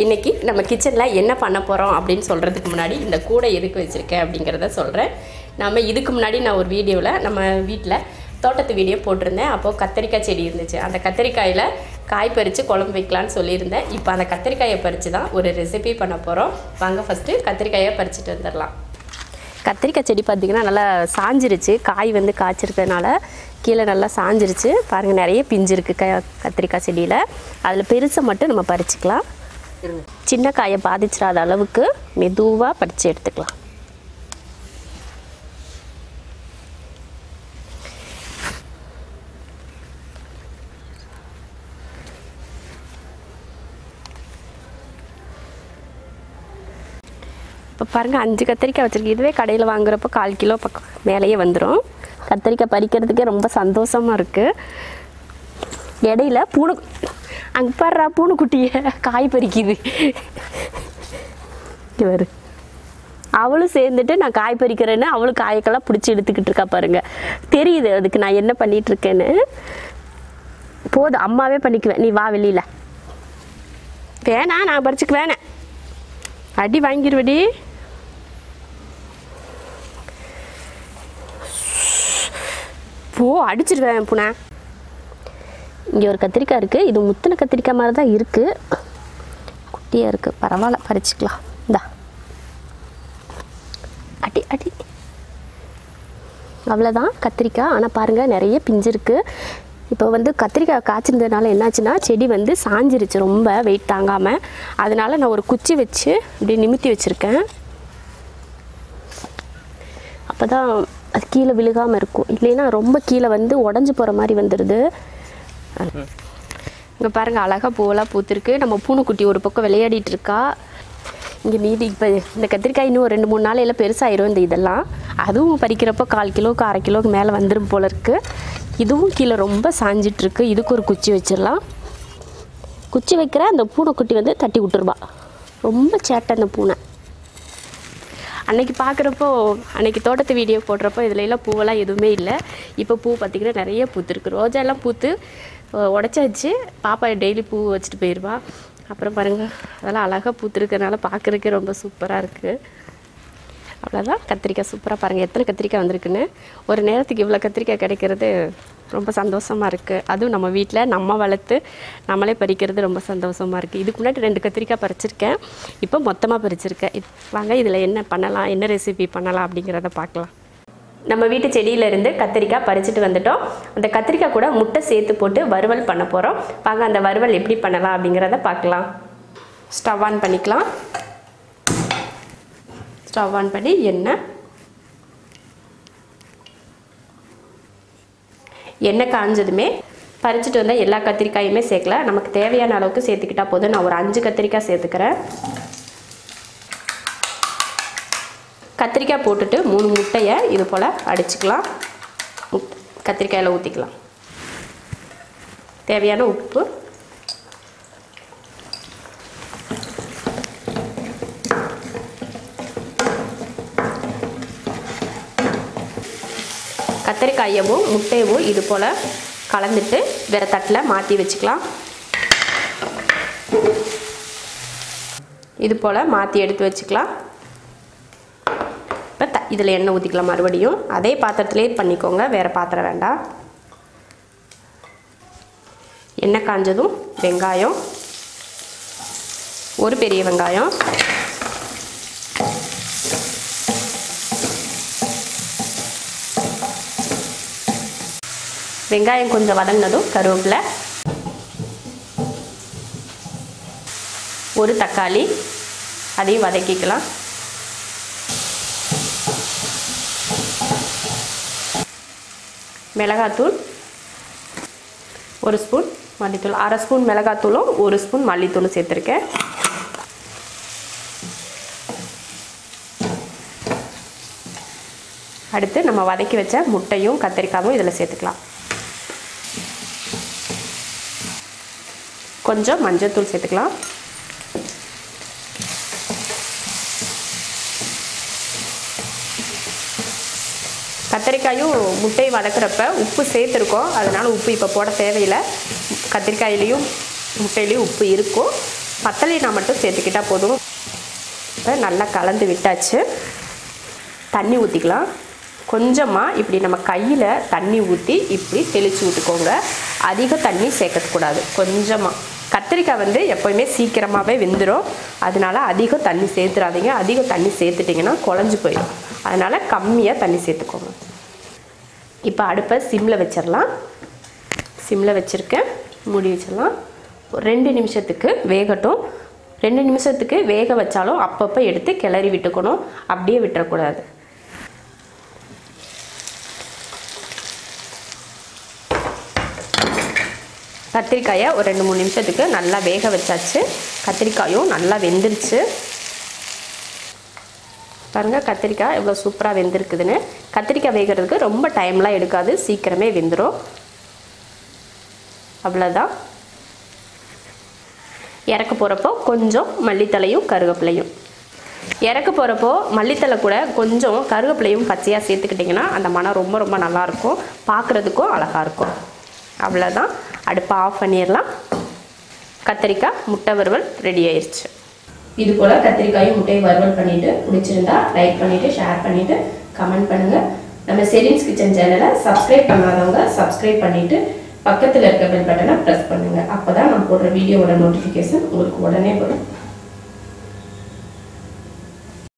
இன்றைக்கி நம்ம கிச்சனில் என்ன பண்ண போகிறோம் அப்படின்னு சொல்கிறதுக்கு முன்னாடி இந்த கூடை எதுக்கு வச்சுருக்கேன் அப்படிங்கிறத சொல்கிறேன். நம்ம இதுக்கு முன்னாடி நான் ஒரு வீடியோவில் நம்ம வீட்டில் தோட்டத்து வீடியோ போட்டிருந்தேன். அப்போது கத்திரிக்காய் செடி இருந்துச்சு. அந்த கத்திரிக்காயில் காய் பறித்து குழம்பு வைக்கலான்னு சொல்லியிருந்தேன். இப்போ அந்த கத்திரிக்காயை பறித்து தான் ஒரு ரெசிபி பண்ண போகிறோம். வாங்க ஃபஸ்ட்டு கத்திரிக்காயை பறிச்சுட்டு வந்துடலாம். கத்திரிக்காய் செடி பார்த்திங்கன்னா நல்லா சாஞ்சிருச்சு. காய் வந்து காய்ச்சிருக்கிறதுனால கீழே நல்லா சாஞ்சிருச்சு. பாருங்கள், நிறைய பிஞ்சு இருக்குது கத்திரிக்காய் செடியில். அதில் பெருசை மட்டும் நம்ம பறிச்சுக்கலாம். சின்ன காயை பாதிச்சிடாத அளவுக்கு மெதுவாக பறித்து எடுத்துக்கலாம். இப்போ பாருங்கள், 5 கத்திரிக்காய் வச்சுருக்கு. இதுவே கடையில் வாங்குறப்போ 1/4 கிலோ பக்கம் மேலேயே வந்துடும். கத்திரிக்காய் பறிக்கிறதுக்கே ரொம்ப சந்தோஷமாக இருக்குது. இடையில பூனை அங்கே பாடுறா, பூனைக்குட்டியை காய் பறிக்குது. இவர் அவளும் சேர்ந்துட்டு நான் காய் பறிக்கிறேன்னு அவளும் காய்க்கெல்லாம் பிடிச்சி எடுத்துக்கிட்டு இருக்கா பாருங்கள். தெரியுது அதுக்கு நான் என்ன பண்ணிகிட்ருக்கேன்னு. போதும், அம்மாவே பண்ணிக்குவேன், நீ வா வெளியில். வேணாம், நான் பறிச்சுக்கு வேணேன். அடி வாங்கிடுவடி. போ, அடிச்சிருவேன் பூனை. இங்கே ஒரு கத்திரிக்காய் இருக்குது. இது முத்தின கத்திரிக்காய் மாதிரி தான் இருக்குது. குட்டியாக இருக்குது, பரவாயில்ல, பறிச்சுக்கலாம். இந்தா, அடி அடி. அவ்வளோதான் கத்திரிக்காய். ஆனால் பாருங்கள், நிறைய பிஞ்சு இருக்குது. இப்போ வந்து கத்திரிக்காய் காய்ச்சிருந்ததுனால என்னாச்சுன்னா செடி வந்து சாஞ்சிருச்சு, ரொம்ப வெயிட் தாங்காமல். அதனால் நான் ஒரு குச்சி வச்சு இப்படி நிமித்தி வச்சுருக்கேன். அப்போ தான் அது கீழே விழுகாமல் இருக்கும். இல்லைன்னா ரொம்ப கீழே வந்து உடஞ்சி போகிற மாதிரி வந்துடுது. இங்கே பாருங்கள், அழகாக பூவெல்லாம் பூத்துருக்கு. நம்ம பூனைக்குட்டி ஒரு பக்கம் விளையாடிட்டு இருக்கா. இங்கே மீதி இப்போ இந்த கத்திரிக்காய் இன்னும் 2-3 நாளையில பெருசாயிரும். இந்த இதெல்லாம் அதுவும் பறிக்கிறப்போ 1/4 கிலோக்கு 1/2 கிலோக்கு மேலே வந்துடும் போல இருக்குது. இதுவும் கீழே ரொம்ப சாஞ்சிட்ருக்கு. இதுக்கு ஒரு குச்சி வச்சிடலாம். குச்சி வைக்கிற அந்த பூனைக்குட்டி வந்து தட்டி விட்டுருவா. ரொம்ப சேட்டை அந்த பூனை. அன்றைக்கி பார்க்குறப்போ, அன்றைக்கி தோட்டத்து வீடியோ போடுறப்போ இதுலலாம் பூவெல்லாம் எதுவுமே இல்லை. இப்போ பூ பார்த்திங்கன்னா நிறைய பூத்துருக்கு. ரோஜாலாம் பூத்து உடச்சாச்சு. பாப்பா டெய்லி பூ வச்சுட்டு போயிடுவா. அப்புறம் பாருங்கள், அதெல்லாம் அழகாக பூத்துருக்கிறதுனால பார்க்குறதுக்கே ரொம்ப சூப்பராக இருக்குது. அவ்வளோதான், கத்திரிக்காய் சூப்பராக பாருங்கள் எத்தனை கத்திரிக்காய் வந்திருக்குன்னு. ஒரு நேரத்துக்கு இவ்வளோ கத்திரிக்காய் கிடைக்கிறது ரொம்ப சந்தோஷமாக இருக்குது. அதுவும் நம்ம வீட்டில் நம்ம வளர்த்து நம்மளே பறிக்கிறது ரொம்ப சந்தோஷமாக இருக்குது. இதுக்கு முன்னாடி 2 கத்திரிக்காய் பறிச்சிருக்கேன். இப்போ மொத்தமாக பறிச்சிருக்கேன். வாங்க இதில் என்ன பண்ணலாம், என்ன ரெசிபி பண்ணலாம் அப்படிங்கிறத பார்க்கலாம். நம்ம வீட்டு செடியிலேருந்து கத்திரிக்காய் பறிச்சுட்டு வந்துட்டோம். அந்த கத்திரிக்காய் கூட முட்டை சேர்த்து போட்டு வறுவல் பண்ண போகிறோம். வாங்க அந்த வறுவல் எப்படி பண்ணலாம் அப்படிங்கிறத பார்க்கலாம். ஸ்டவ் ஆன் பண்ணிக்கலாம். ஸ்டவ் ஆன் பண்ணி எண்ணெய் காஞ்சதுமே பறிச்சுட்டு வந்தால் எல்லா கத்திரிக்காயுமே சேர்க்கல. நமக்கு தேவையான அளவுக்கு சேர்த்துக்கிட்டால் போதும். நான் ஒரு 5 கத்திரிக்காய் சேர்த்துக்கிறேன். கத்திரிக்காய் போட்டுட்டு 3 முட்டையை இது போல் அடிச்சுக்கலாம். கத்திரிக்காயில் ஊற்றிக்கலாம். தேவையான உப்பு, கத்திரிக்காயவும் முட்டையவும் இது போல் கலந்துட்டு வேறு தட்டில் மாற்றி வச்சுக்கலாம். இது போல் மாற்றி எடுத்து வச்சுக்கலாம். இப்போ இதில் எண்ணெய் ஊற்றிக்கலாம். மறுபடியும் அதே பாத்திரத்திலே பண்ணிக்கோங்க, வேறு பாத்திரம் வேண்டாம். எண்ணெய் காஞ்சதும் வெங்காயம், ஒரு பெரிய வெங்காயம், வெங்காயம் கொஞ்சம் வதங்கினதும் கருவேப்பிலை, ஒரு தக்காளி, அதையும் வதக்கிக்கலாம். மிளகாத்தூள் 1 ஸ்பூன், மல்லித்தூள் 1/2 ஸ்பூன் மிளகாத்தூளும் 1 ஸ்பூன் மல்லித்தூளும் சேர்த்துருக்கேன். அடுத்து நம்ம வதக்கி வச்ச முட்டையும் கத்திரிக்காயும் இதில் சேர்த்துக்கலாம். கொஞ்சம் மஞ்சள்தூள் சேர்த்துக்கலாம். கத்திரிக்காயும் முட்டையை வதக்குறப்ப உப்பு சேர்த்துருக்கோம், அதனால் உப்பு இப்போ போட தேவையில்லை. கத்திரிக்காயிலையும் முட்டையிலையும் உப்பு இருக்கும். பத்தலைனா மட்டும் சேர்த்துக்கிட்டால் போதும். இப்போ நல்லா கலந்து விட்டாச்சு. தண்ணி ஊற்றிக்கலாம். கொஞ்சமாக இப்படி நம்ம கையில் தண்ணி ஊற்றி இப்படி தெளித்து விட்டுக்கோங்க. அதிக தண்ணி சேர்க்கக்கூடாது. கொஞ்சமாக. கத்திரிக்காய் வந்து எப்போயுமே சீக்கிரமாகவே வெந்துடும். அதனால் அதிக தண்ணி சேர்த்துறாதீங்க. அதிக தண்ணி சேர்த்துட்டிங்கன்னா குழஞ்சி போயிடும். அதனால் கம்மியாக தண்ணி சேர்த்துக்கோங்க. இப்போ அடுப்பை சிம்மில் வச்சிடலாம். சிம்மில் வச்சுருக்கேன். மூடி வச்சிடலாம். 2 நிமிஷத்துக்கு வேகட்டும். 2 நிமிஷத்துக்கு வேக வச்சாலும் அப்பப்போ எடுத்து கிளறி விட்டுக்கணும். அப்படியே விட்டுறக்கூடாது. கத்திரிக்காயை ஒரு 2-3 நிமிஷத்துக்கு நல்லா வேக வச்சாச்சு. கத்திரிக்காயும் நல்லா வெந்துருச்சு. பாருங்கள் கத்திரிக்காய் எவ்வளோ சூப்பராக வெந்திருக்குதுன்னு. கத்திரிக்காய் வேகிறதுக்கு ரொம்ப டைம்லாம் எடுக்காது. சீக்கிரமே வெந்துடும். அவ்வளோதான். இறக்க போகிறப்போ கொஞ்சம் மல்லித்தலையும் கருவேப்பிலையும். இறக்க போகிறப்போ மல்லித்தலை கூட கொஞ்சம் கருவேப்பிலையும் பச்சையாக சேர்த்துக்கிட்டிங்கன்னா அந்த மனம் ரொம்ப ரொம்ப நல்லாயிருக்கும். பார்க்குறதுக்கும் அழகாக இருக்கும். அவ்வளோதான். அடுப்பை ஆஃப் பண்ணிடலாம். கத்திரிக்காய் முட்டை வறுவல் ரெடி ஆயிடுச்சு. இது போல் கத்திரிக்காயும் முட்டையும் வறுவல் பண்ணிவிட்டு பிடிச்சிருந்தா லைக் பண்ணிவிட்டு ஷேர் பண்ணிவிட்டு கமெண்ட் பண்ணுங்கள். நம்ம ஷெரின்ஸ் கிச்சன் சேனலை சப்ஸ்கிரைப் பண்ணாதவங்க சப்ஸ்கிரைப் பண்ணிவிட்டு பக்கத்தில் இருக்க பெல் பட்டனை ப்ரெஸ் பண்ணுங்கள். அப்போ தான் நான் போடுற வீடியோவோட நோட்டிஃபிகேஷன் உங்களுக்கு உடனே வரும்.